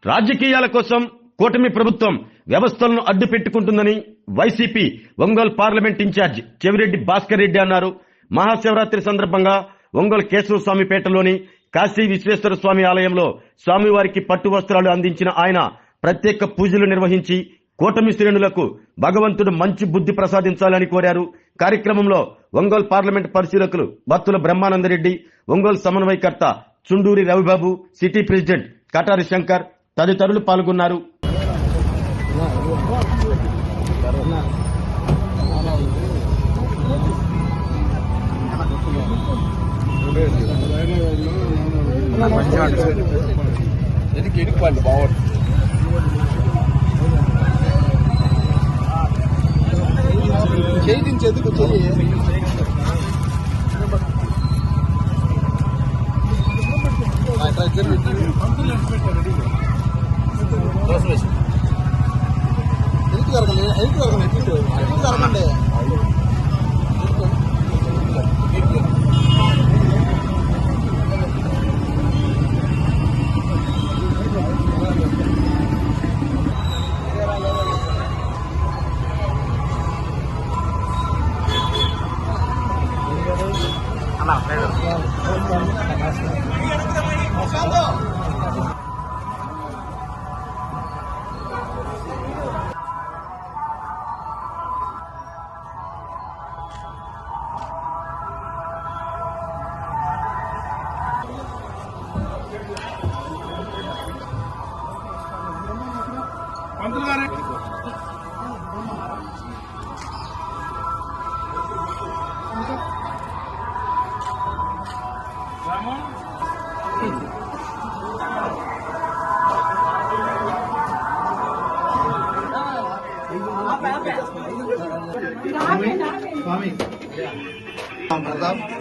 రాజకీయాల కోసం కూటమి ప్రభుత్వం వ్యవస్థలను అడ్డు పెట్టుకుంటుందని వైసీపీ ఒంగోలు పార్లమెంట్ ఇన్ఛార్జ్ చెవిరెడ్డి భాస్కర్ రెడ్డి అన్నారు. మహాశివరాత్రి సందర్భంగా ఒంగోలు కేశవస్వామిపేటలోని కాశీ విశ్వేశ్వర స్వామి ఆలయంలో స్వామివారికి పట్టు వస్త్రాలు అందించిన ఆయన ప్రత్యేక పూజలు నిర్వహించి కూటమి శ్రేణులకు భగవంతుడు మంచి బుద్ధి ప్రసాదించాలని కోరారు. కార్యక్రమంలో ఒంగోలు పార్లమెంట్ పరిశీలకులు బత్తుల బ్రహ్మానందరెడ్డి, ఒంగోలు సమన్వయకర్త చుండూరి రవిబాబు, సిటీ ప్రెసిడెంట్ కటారి శంకర్ తదితరులు పాల్గొన్నారు. చేయించేందుకు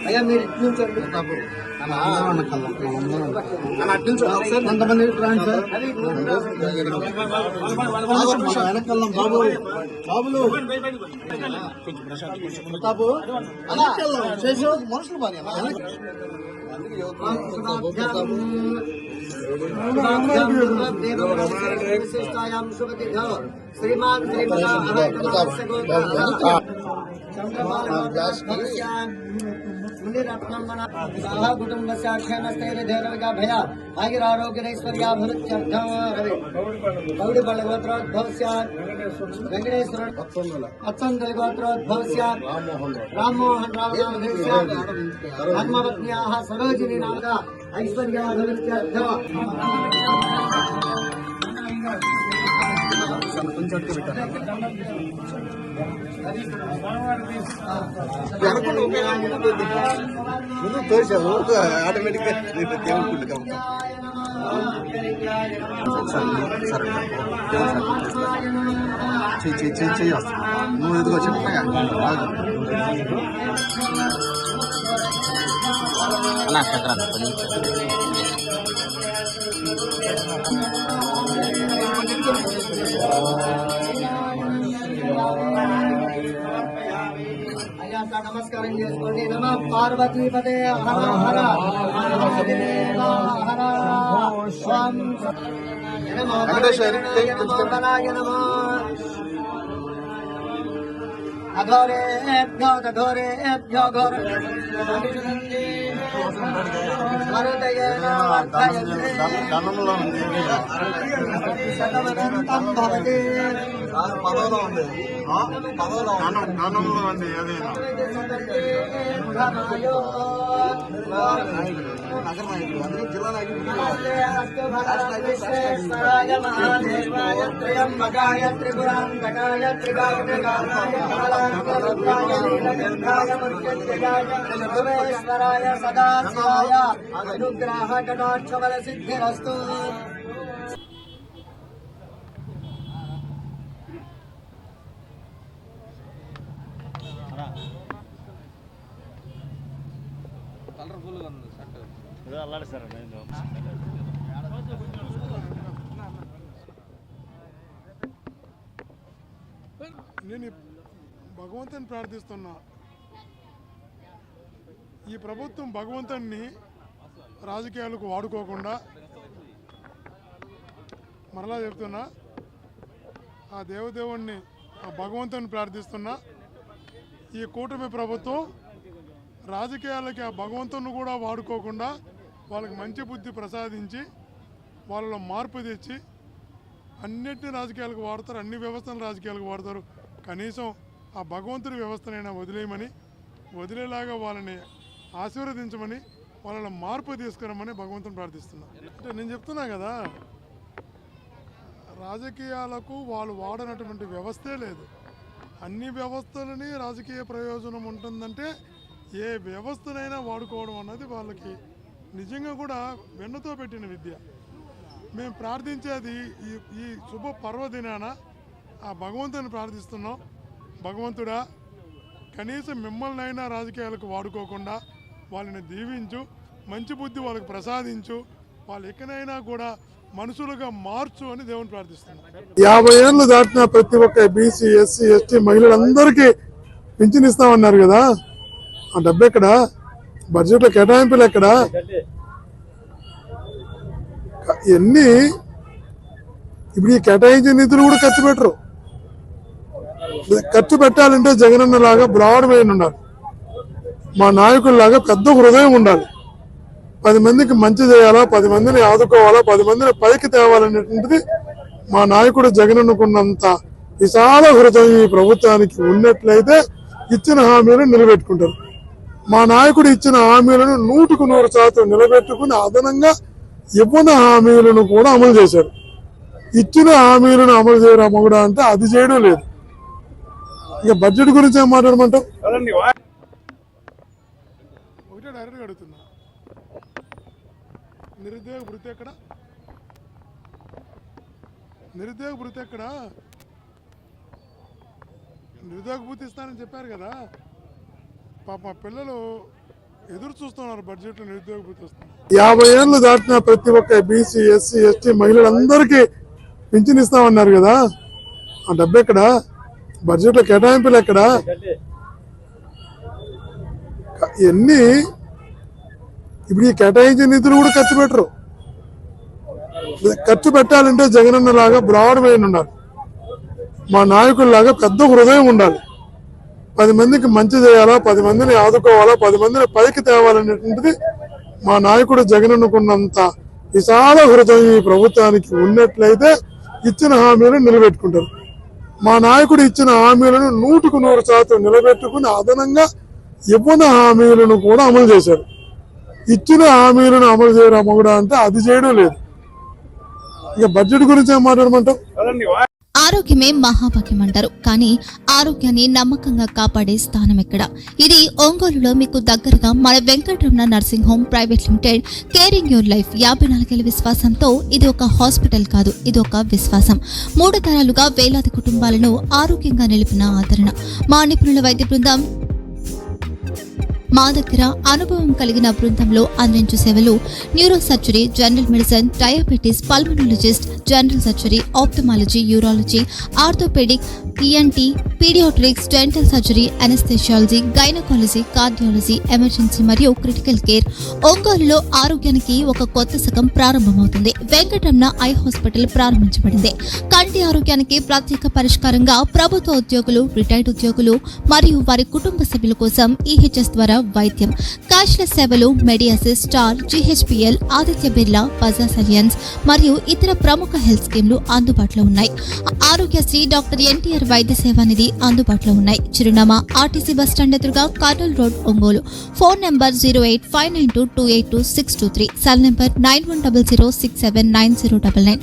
అయ్యా మీరు కొంతమంది వెనకల్లం బాబు బాబులు ప్రతాపు చేసి మనుషులు బాగా శ్రీమాన్ कुटुंबस्याक्षेमस्थैर्यधैर्यभया आयुरारोग्यैश्वर्याभिवृद्ध्यर्थं गौडीबलगोत्रोद्भव स्यात् वेंकटेश्वर अच्चन्दलगोत्रोद्भव स्यात् राममोहन राव स्यात् धर्मपत्न्याः सरोजिनी नामदा ऐश्वर्याभिवृद्ध्यर्थं ముందు తోసావు ఆటోమేటిక్ గా నువ్వు ఎదుగు చెప్పగా నమస్కారం చేసుకోండి. నమ పార్వతీపదే హర హర అఘోరేభ్యో తఘోరేభ్యో ఘోర శతవదంతం భవతి పదవులో ఉంది పదవులో ఉంది నగర నాయకులు అందరూ జిల్లా నాయకులు త్రిపురాంతకాయ త్రిగాయ సదాశివాయ అనుగ్రహ కటాక్షబల సిద్ధిరస్తు. కలర్ఫుల్గా ఉంది షర్ట్ అల్లాడు సార్. నేను భగవంతుని ప్రార్థిస్తున్నా. ఈ ప్రభుత్వం భగవంతుని రాజకీయాలకు వాడుకోకుండా మరలా చెప్తున్నా, ఆ దేవదేవుణ్ణి, ఆ భగవంతుని ప్రార్థిస్తున్నా. ఈ కూటమి ప్రభుత్వం రాజకీయాలకి ఆ భగవంతుని కూడా వాడుకోకుండా వాళ్ళకి మంచి బుద్ధి ప్రసాదించి వాళ్ళలో మార్పు తెచ్చి అన్నిటిని రాజకీయాలకు వాడతారు, అన్ని వ్యవస్థలను రాజకీయాలకు వాడతారు. కనీసం ఆ భగవంతుడి వ్యవస్థనైనా వదిలేలాగా వాళ్ళని ఆశీర్వదించమని, వాళ్ళలో మార్పు తీసుకురమ్మని భగవంతుని ప్రార్థిస్తున్నా. అంటే నేను చెప్తున్నా కదా, రాజకీయాలకు వాళ్ళు వాడనటువంటి వ్యవస్థే లేదు. అన్ని వ్యవస్థలని రాజకీయ ప్రయోజనం ఉంటుందంటే ఏ వ్యవస్థనైనా వాడుకోవడం అన్నది వాళ్ళకి నిజంగా కూడా వెన్నతో పెట్టిన విద్య. మేము ప్రార్థించేది ఈ శుభ పర్వదినాన ఆ భగవంతుని ప్రార్థిస్తున్నాం. భగవంతుడా, కనీసం మిమ్మల్ని అయినా రాజకీయాలకు వాడుకోకుండా వాళ్ళని దీవించు, మంచి బుద్ధి వాళ్ళకి ప్రసాదించు, వాళ్ళు ఎక్కడైనా కూడా మనుషులుగా మార్చు అని దేవుని ప్రార్థిస్తున్నాం. 50 ఏళ్ళు దాటిన ప్రతి ఒక్క బీసీ, ఎస్సీ, ఎస్టీ మహిళలందరికీ పింఛన్ ఇస్తామన్నారు కదా, ఆ డబ్బు ఎక్కడ? బడ్జెట్లో కేటాయింపులు ఎక్కడ? ఇవన్నీ ఇప్పుడు ఈ కేటాయించిన నిధులు కూడా ఖర్చు పెట్టరు. ఖర్చు పెట్టాలంటే జగనన్న లాగా బ్రాడ్ మైండ్ ఉండాలి, మా నాయకుల్లాగా పెద్ద హృదయం ఉండాలి. 10 మందికి మంచి చేయాలా, 10 మందిని ఆదుకోవాలా, 10 మందిని పైకి తేవాలనేటువంటిది మా నాయకుడు జగనన్నకున్నంత విశాల హృదయం ఈ ప్రభుత్వానికి ఉన్నట్లయితే ఇచ్చిన హామీలను నిలబెట్టుకుంటారు. మా నాయకుడు ఇచ్చిన హామీలను 100% నిలబెట్టుకుని అదనంగా ఇవ్వని హామీలను కూడా అమలు చేశారు. ఇచ్చిన హామీలను అమలు చేయడం కూడా అంటే అది చేయడం లేదు. ఇక బడ్జెట్ గురించి ఏం మాట్లాడమంటావు? ఒకటే డైరెక్ట్గా అడుగుతున్నా, నిరుద్యోగ భృతి ఎక్కడ? నిరుద్యోగ భృతి ఎక్కడ? నిరుద్యోగ భృతి ఇస్తానని చెప్పారు కదా, పాప మా పిల్లలు ఎదురు చూస్తున్నారు బడ్జెట్లో నిరుద్యోగ భృతి వస్తుంది. 50 ఏళ్ళు దాటిన ప్రతి ఒక్క బీసీ, ఎస్సీ, ఎస్టీ మహిళలందరికీ పింఛన్ ఇస్తామన్నారు కదా, ఆ డబ్బు ఎక్కడ? బడ్జెట్లో కేటాయింపులు ఎక్కడ? ఇవన్నీ ఇప్పుడు ఈ కేటాయించిన నిధులు కూడా ఖర్చు పెట్టరు. ఖర్చు పెట్టాలంటే జగనన్న లాగా బ్రాడ్ మైండ్ ఉండాలి, మా నాయకుల్లాగా పెద్ద హృదయం ఉండాలి. 10 మందికి మంచి చేయాలా, 10 మందిని ఆదుకోవాలా, 10 మందిని పైకి తేవాలనేటువంటిది మా నాయకుడు జగనన్నకున్నంత విశాల హృదయం ఈ ప్రభుత్వానికి ఉన్నట్లయితే ఇచ్చిన హామీలను నిలబెట్టుకుంటారు. మా నాయకుడు ఇచ్చిన హామీలను 100% నిలబెట్టుకుని అదనంగా ఇవ్వని హామీలను కూడా అమలు చేశారు. ఇచ్చిన హామీలను అమలు చేయడం కూడా అంటే అది చేయడం లేదు. ఇక బడ్జెట్ గురించి ఏం మాట్లాడమంటావు? ఆరోగ్యమే మహాభాగ్యం అంటారు, కానీ ఆరోగ్యాన్ని నమ్మకంగా కాపాడే స్థానం ఎక్కడ? ఇది ఒంగోలులో మీకు దగ్గరగా మన Venkataramana nursing home private limited. Caring your life 54 ఏళ్ల విశ్వాసంతో ఇది ఒక హాస్పిటల్ కాదు, ఇది ఒక విశ్వాసం. 3 తరాలుగా వేలాది కుటుంబాలను ఆరోగ్యంగా నిలిపిన ఆదరణ. మా నిపుణుల వైద్య బృందం మా దగ్గర అనుభవం కలిగిన బృందంలో అందించే సేవలు neuro surgery, general medicine, diabetes, pulmonologist, general surgery, ophthalmology, urology, orthopaedic, ENT, paediatrics, dental surgery, anaesthesiology, gynaecology, cardiology, emergency మరియు క్రిటికల్ కేర్. ఒంగోలులో ఆరోగ్యానికి ఒక కొత్త శకం ప్రారంభమవుతుంది. వెంకటరమణ ఐ హాస్పిటల్ ప్రారంభించబడింది. కంటి ఆరోగ్యానికి ప్రత్యేక పరిష్కారంగా ప్రభుత్వ ఉద్యోగులు, రిటైర్డ్ ఉద్యోగులు మరియు వారి కుటుంబ సభ్యుల కోసం ఈహెచ్ఎస్ ద్వారా వైద్యం. క్యాష్లెస్ సేవలు Medi Assist, Star, GHPL, Aditya Birla, Bajaj Allianz మరియు ఇతర ప్రముఖ హెల్త్ స్కీమ్లు అందుబాటులో ఉన్నాయి. ఆరోగ్యశ్రీ, డాక్టర్ ఎన్టీఆర్ వైద్య సేవా నిధి అందుబాటులో ఉన్నాయి. చిరునామా ఆర్టీసీ బస్టాండ్ ఎదురుగా, Kurnool road, Ongole. Phone number 08592282623, cell number 9100679099.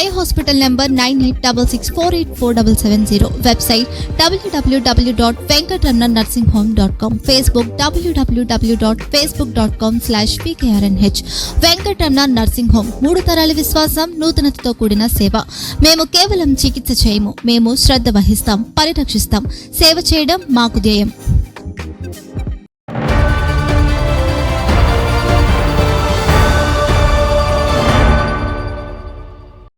Eye hospital number 9866484770. Website www.venkatramanarsinghome.com. Facebook www.facebook.com/pkrnh. Venkataramana nursing home, 3 తరాల విశ్వాసం, నూతనతతో కూడిన సేవ. మేము కేవలం చికిత్స చేయము, మేము శ్రద్ధ వహిస్తాం, పరిరక్షిస్తాం. సేవ చేయడం మాకు ధ్యేయం.